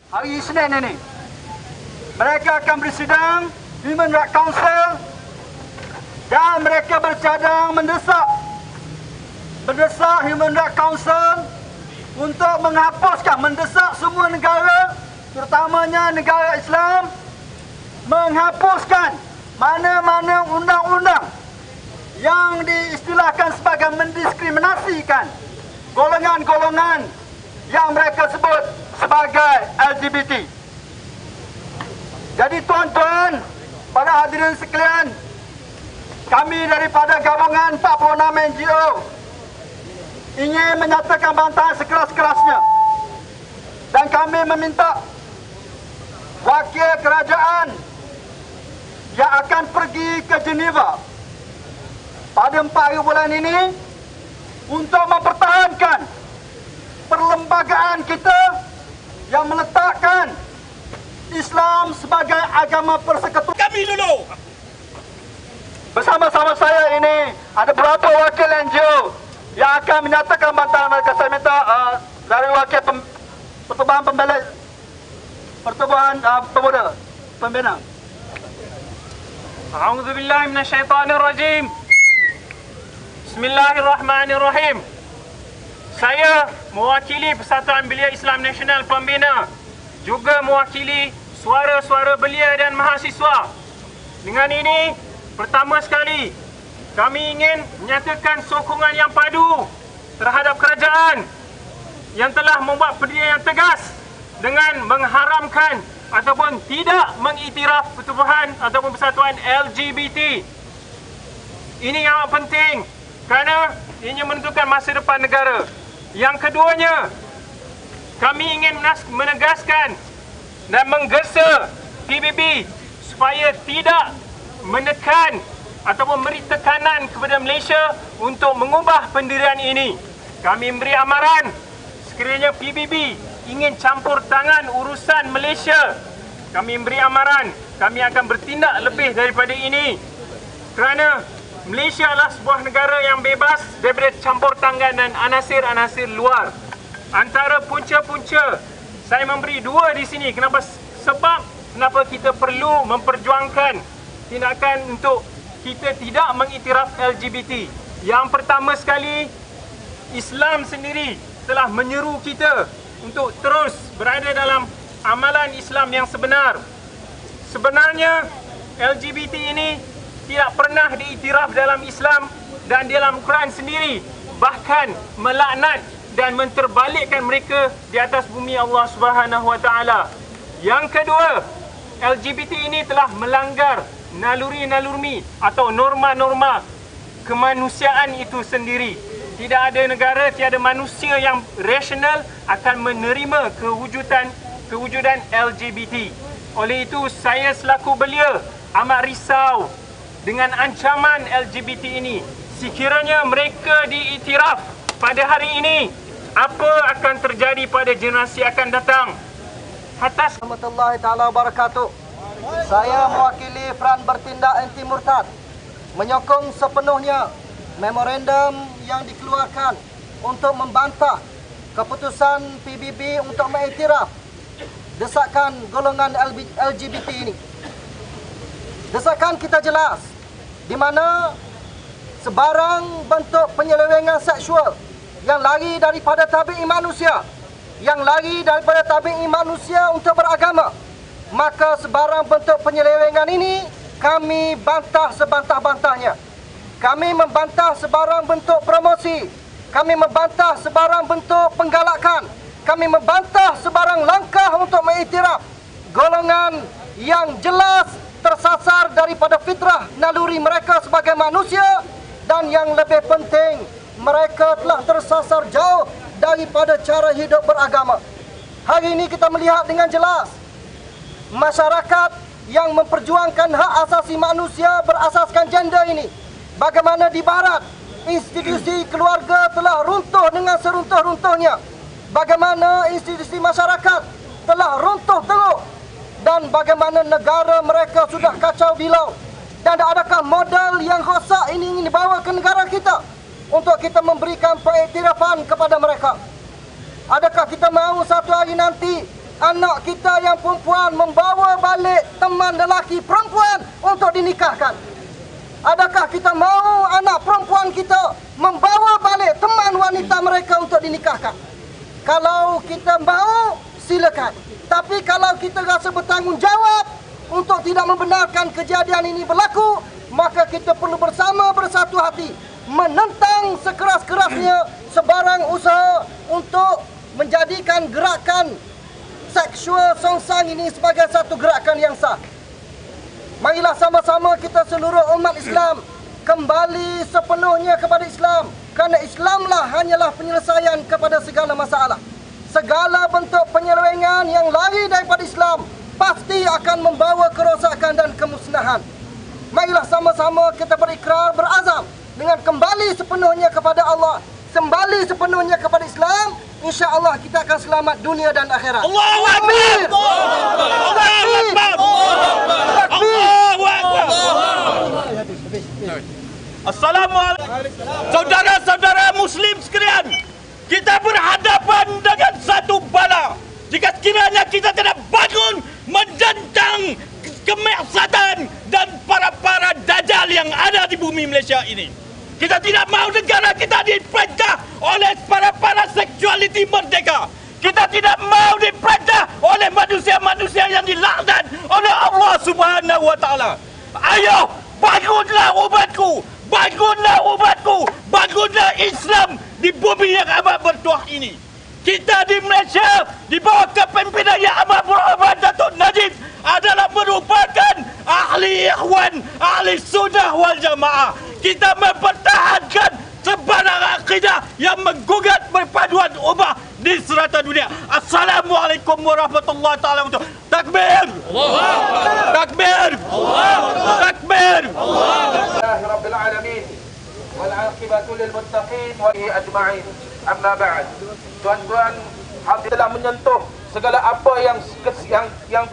Hari Isnin ini mereka akan bersidang Human Rights Council dan mereka bercadang mendesak Human Rights Council untuk mendesak semua negara, terutamanya negara Islam, menghapuskan mana-mana undang-undang yang diistilahkan sebagai mendiskriminasikan golongan-golongan yang mereka sebut sebagai LGBT. Jadi tuan-tuan, para hadirin sekalian, kami daripada gabungan 46 NGO ingin menyatakan bantahan sekeras-kerasnya, dan kami meminta wakil kerajaan yang akan pergi ke Geneva pada 4 hari bulan ini untuk mempertahankan perlembagaan kita yang meletakkan Islam sebagai agama persekutuan. Kami dulu. Bersama-sama saya ini ada beberapa wakil NGO yang akan menyatakan bantahan mereka. Saya minta dari wakil Pertubuhan Pemuda Pembina. A'udzubillahi minasyaitonirrajim. Bismillahirrahmanirrahim. Saya mewakili Persatuan Belia Islam Nasional Pembina, juga mewakili suara-suara belia dan mahasiswa. Dengan ini, pertama sekali, kami ingin menyatakan sokongan yang padu terhadap kerajaan yang telah membuat pendirian yang tegas dengan mengharamkan ataupun tidak mengiktiraf pertubuhan ataupun persatuan LGBT. Ini yang amat penting kerana ini menentukan masa depan negara. Yang keduanya, kami ingin menegaskan dan menggesa PBB supaya tidak menekan ataupun memberi tekanan kepada Malaysia untuk mengubah pendirian ini. Kami memberi amaran sekiranya PBB ingin campur tangan urusan Malaysia, kami memberi amaran kami akan bertindak lebih daripada ini, kerana Malaysia adalah sebuah negara yang bebas daripada campur tangan dan anasir-anasir luar. Antara punca-punca, saya memberi dua di sini. Kenapa kita perlu memperjuangkan tindakan untuk kita tidak mengiktiraf LGBT. Yang pertama sekali, Islam sendiri telah menyeru kita untuk terus berada dalam amalan Islam yang sebenar. Sebenarnya LGBT ini tidak pernah diiktiraf dalam Islam dan dalam Quran sendiri, bahkan melaknat dan menterbalikkan mereka di atas bumi Allah Subhanahu Wa Taala. Yang kedua, LGBT ini telah melanggar naluri-naluri atau norma-norma kemanusiaan itu sendiri. Tidak ada negara, tiada manusia yang rasional akan menerima kewujudan LGBT. Oleh itu, saya selaku belia amat risau dengan ancaman LGBT ini. Sekiranya mereka diiktiraf pada hari ini, apa akan terjadi pada generasi akan datang? Atas Warahmatullahi taala wabarakatuh. Saya mewakili Front Bertindak Anti Murtad menyokong sepenuhnya memorandum yang dikeluarkan untuk membantah keputusan PBB untuk mengiktiraf desakan golongan LGBT ini. Desakan kita jelas, di mana sebarang bentuk penyelewengan seksual yang lari daripada tabiat manusia, untuk beragama, maka sebarang bentuk penyelewengan ini kami bantah sebantah-bantahnya. Kami membantah sebarang bentuk promosi, kami membantah sebarang bentuk penggalakan, kami membantah sebarang langkah untuk mengiktiraf golongan yang jelas tersasar daripada fitrah naluri mereka sebagai manusia, dan yang lebih penting, mereka telah tersasar jauh daripada cara hidup beragama. Hari ini kita melihat dengan jelas masyarakat yang memperjuangkan hak asasi manusia berasaskan gender ini. Bagaimana di barat institusi keluarga telah runtuh dengan seruntuh-runtuhnya. Bagaimana institusi masyarakat telah runtuh teruk, dan bagaimana negara mereka sudah kacau bilau. Dan adakah modal yang rosak ini ingin dibawa ke negara kita untuk kita memberikan pengiktirafan kepada mereka? Adakah kita mahu satu hari nanti anak kita yang perempuan membawa balik teman lelaki perempuan untuk dinikahkan? Adakah kita mahu anak perempuan kita membawa balik teman wanita mereka untuk dinikahkan? Kalau kita mahu, silakan. Tapi kalau kita rasa bertanggungjawab untuk tidak membenarkan kejadian ini berlaku, maka kita perlu bersama bersatu hati menentang sekeras-kerasnya sebarang usaha untuk menjadikan gerakan seksual songsang ini sebagai satu gerakan yang sah. Marilah sama-sama kita seluruh umat Islam kembali sepenuhnya kepada Islam, kerana Islamlah hanyalah penyelesaian kepada segala masalah. Segala bentuk penyelewengan yang lari daripada Islam pasti akan membawa kerosakan dan kemusnahan. Marilah sama-sama kita berikrar, berazam dengan kembali sepenuhnya kepada Allah, kembali sepenuhnya kepada Islam. InsyaAllah kita akan selamat dunia dan akhirat. Allahu Akbar! Allahu Akbar! Allahu Akbar! Assalamualaikum. Saudara-saudara Muslim sekalian, kita berhadapan dengan satu bala. Jika sekiranya kita tidak bangun menentang kemaksiatan dan para dajjal yang ada di bumi Malaysia ini. Kita tidak mahu negara kita diperintah oleh para seksualiti merdeka. Kita tidak mahu diperintah oleh manusia-manusia yang dilaknat oleh Allah Subhanahu wa taala. Ayo, bangunlah umatku, bangunlah umatku, bangunlah Islam di bumi yang amat bertuah ini. Kita di Malaysia di bawah kepimpinan yang amat berhormat Datuk Najib adalah merupakan ahli ikhwan, ahli sunnah wal jamaah. Kita mempertahankan sebarang akidah yang menggugat perpaduan ummah di serata dunia. Assalamualaikum warahmatullahi taala wabarakatuh. Takbir! Takbir! Takbir! Rabbil alamin wal aqibatu lil muttaqin wa ajma'in. Amma ba'd. Tuan-tuan, hadirin telah menyentuh segala apa yang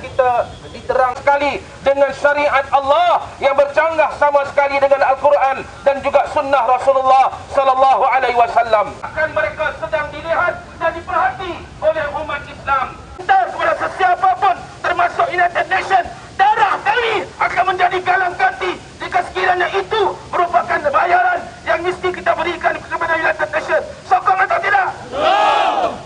kita diterang sekali dengan syariat Allah yang bercanggah sama sekali dengan Al-Quran dan juga sunnah Rasulullah sallallahu alaihi wasallam. Akan mereka sedang dilihat dan diperhati oleh umat Islam. Kita kepada sesiapa pun termasuk United Nations, darah kami akan menjadi galang ganti jika sekiranya itu merupakan bayaran yang mesti kita berikan kepada United Nations. Sokong atau tidak?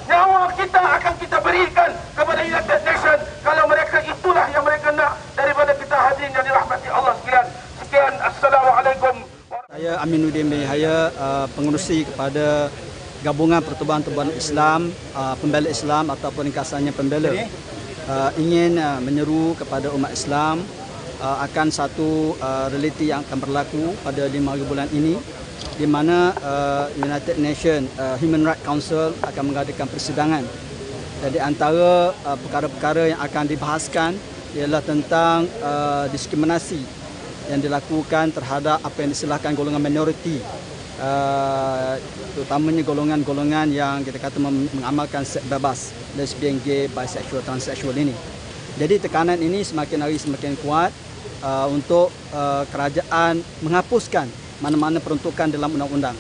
Nyawa kita akan kita berikan kepada United Nations kalau mereka itulah yang mereka nak daripada kita hadirin yang dirahmati Allah sekalian. Sekian, Assalamualaikum. Saya Aminuddin bin Yahya, pengerusi kepada Gabungan Pertubuhan-Pertubuhan Islam, Pembela Islam ataupun ringkasannya Pembela, ingin menyeru kepada umat Islam akan satu realiti yang akan berlaku pada 5 bulan ini, di mana United Nations Human Rights Council akan mengadakan persidangan. Jadi antara perkara-perkara yang akan dibahaskan ialah tentang diskriminasi yang dilakukan terhadap apa yang disilahkan golongan minoriti, terutamanya golongan-golongan yang kita kata mengamalkan seks bebas, lesbian, gay, bisexual, transseksual ini. Jadi tekanan ini semakin hari semakin kuat untuk kerajaan menghapuskan mana-mana peruntukan dalam undang-undang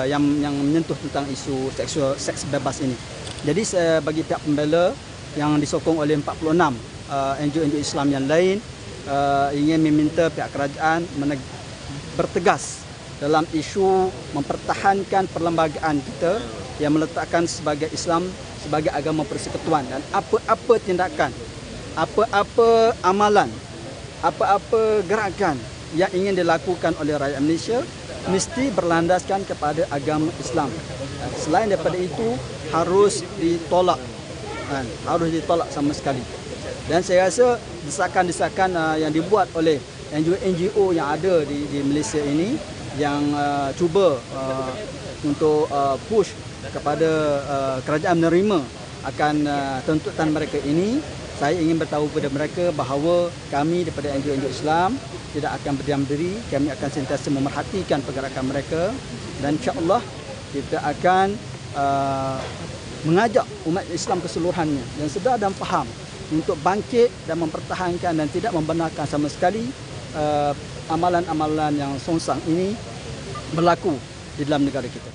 yang menyentuh tentang isu seks bebas ini. Jadi bagi pihak pembela yang disokong oleh 46 NGO Islam yang lain ingin meminta pihak kerajaan bertegas dalam isu mempertahankan perlembagaan kita yang meletakkan sebagai Islam sebagai agama persekutuan, dan apa-apa tindakan, apa-apa amalan, apa-apa gerakan yang ingin dilakukan oleh rakyat Malaysia mesti berlandaskan kepada agama Islam. Selain daripada itu harus ditolak, harus ditolak sama sekali. Dan saya rasa desakan-desakan yang dibuat oleh NGO yang ada di Malaysia ini yang cuba untuk push kepada kerajaan menerima akan tuntutan mereka ini, saya ingin beritahu kepada mereka bahawa kami daripada NGO Islam tidak akan berdiam diri. Kami akan sentiasa memerhatikan pergerakan mereka dan insya-Allah kita akan mengajak umat Islam keseluruhannya yang sedar dan faham untuk bangkit dan mempertahankan dan tidak membenarkan sama sekali amalan-amalan yang songsang ini berlaku di dalam negara kita.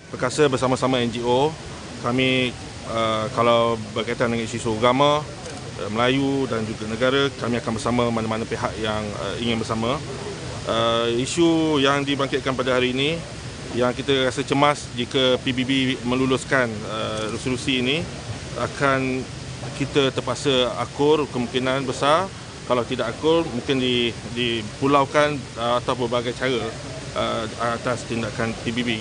Perkasa bersama-sama NGO, kami kalau berkaitan dengan isu agama Melayu dan juga negara, kami akan bersama mana-mana pihak yang ingin bersama. Isu yang dibangkitkan pada hari ini, yang kita rasa cemas jika PBB meluluskan resolusi ini, akan kita terpaksa akur kemungkinan besar. Kalau tidak akur, mungkin dipulaukan atau berbagai cara atas tindakan PBB.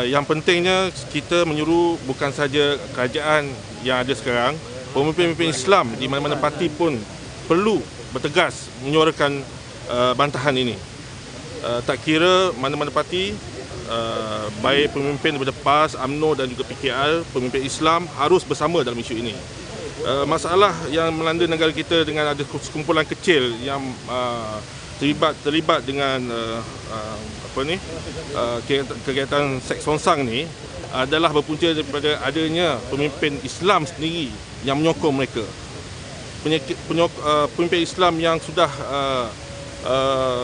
Yang pentingnya kita menyuruh bukan saja kerajaan yang ada sekarang, pemimpin-pemimpin Islam di mana-mana parti pun perlu bertegas menyuarakan bantahan ini. Tak kira mana-mana parti, baik pemimpin daripada PAS, UMNO dan juga PKR, pemimpin Islam harus bersama dalam isu ini. Masalah yang melanda negara kita dengan ada sekumpulan kecil yang terlibat dengan kegiatan seks songsang ni adalah berpunca daripada adanya pemimpin Islam sendiri yang menyokong mereka. Pemimpin Islam yang sudah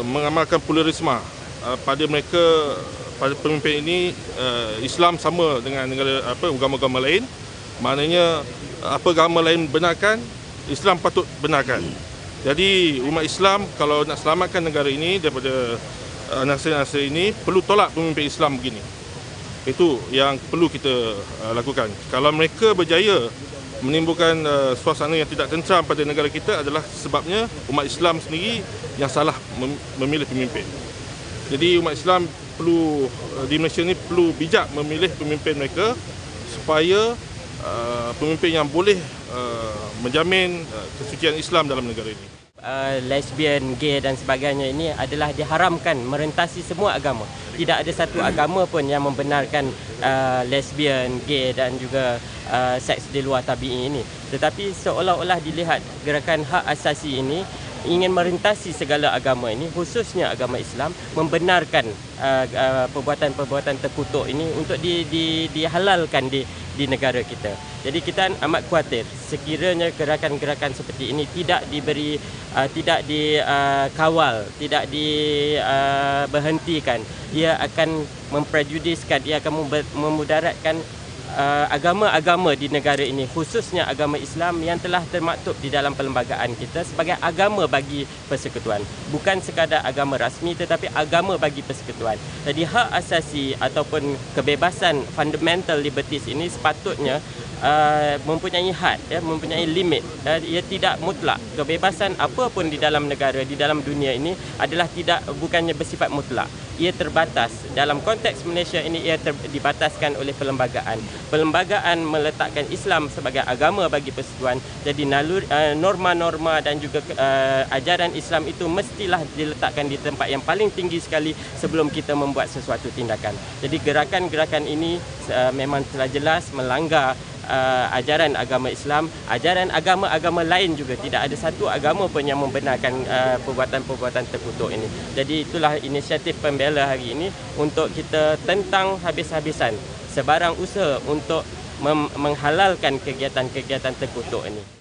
mengamalkan pluralisme pada mereka, pada pemimpin ini, Islam sama dengan agama-agama lain. Maknanya apa agama lain benarkan, Islam patut benarkan. Jadi umat Islam kalau nak selamatkan negara ini daripada nasir-nasir ini, perlu tolak pemimpin Islam begini. Itu yang perlu kita lakukan. Kalau mereka berjaya menimbulkan suasana yang tidak tenteram pada negara kita, adalah sebabnya umat Islam sendiri yang salah memilih pemimpin. Jadi umat Islam perlu di Malaysia ni perlu bijak memilih pemimpin mereka supaya pemimpin yang boleh menjamin kesucian Islam dalam negara ini. Lesbian, gay dan sebagainya ini adalah diharamkan merentasi semua agama. Tidak ada satu agama pun yang membenarkan lesbian, gay dan juga seks di luar tabi'i ini. Tetapi seolah-olah dilihat gerakan hak asasi ini ingin merentasi segala agama ini, khususnya agama Islam, membenarkan perbuatan-perbuatan terkutuk ini untuk dihalalkan di negara kita. Jadi kita amat khawatir sekiranya gerakan-gerakan seperti ini tidak diberi, tidak dikawal, tidak diberhentikan, ia akan memprejudiskan, ia akan memudaratkan agama-agama di negara ini, khususnya agama Islam yang telah termaktub di dalam perlembagaan kita sebagai agama bagi persekutuan. Bukan sekadar agama rasmi tetapi agama bagi persekutuan. Jadi hak asasi ataupun kebebasan fundamental liberties ini sepatutnya mempunyai had, mempunyai limit. Ia tidak mutlak. Kebebasan apa pun di dalam negara, di dalam dunia ini adalah bukannya bersifat mutlak. Ia terbatas. Dalam konteks Malaysia ini ia dibataskan oleh perlembagaan. Perlembagaan meletakkan Islam sebagai agama bagi persekutuan. Jadi norma-norma dan juga ajaran Islam itu mestilah diletakkan di tempat yang paling tinggi sekali sebelum kita membuat sesuatu tindakan. Jadi gerakan-gerakan ini memang telah jelas melanggar ajaran agama Islam, ajaran agama-agama lain juga. Tidak ada satu agama pun yang membenarkan perbuatan-perbuatan terkutuk ini. Jadi itulah inisiatif pembela hari ini untuk kita tentang habis-habisan sebarang usaha untuk menghalalkan kegiatan-kegiatan terkutuk ini.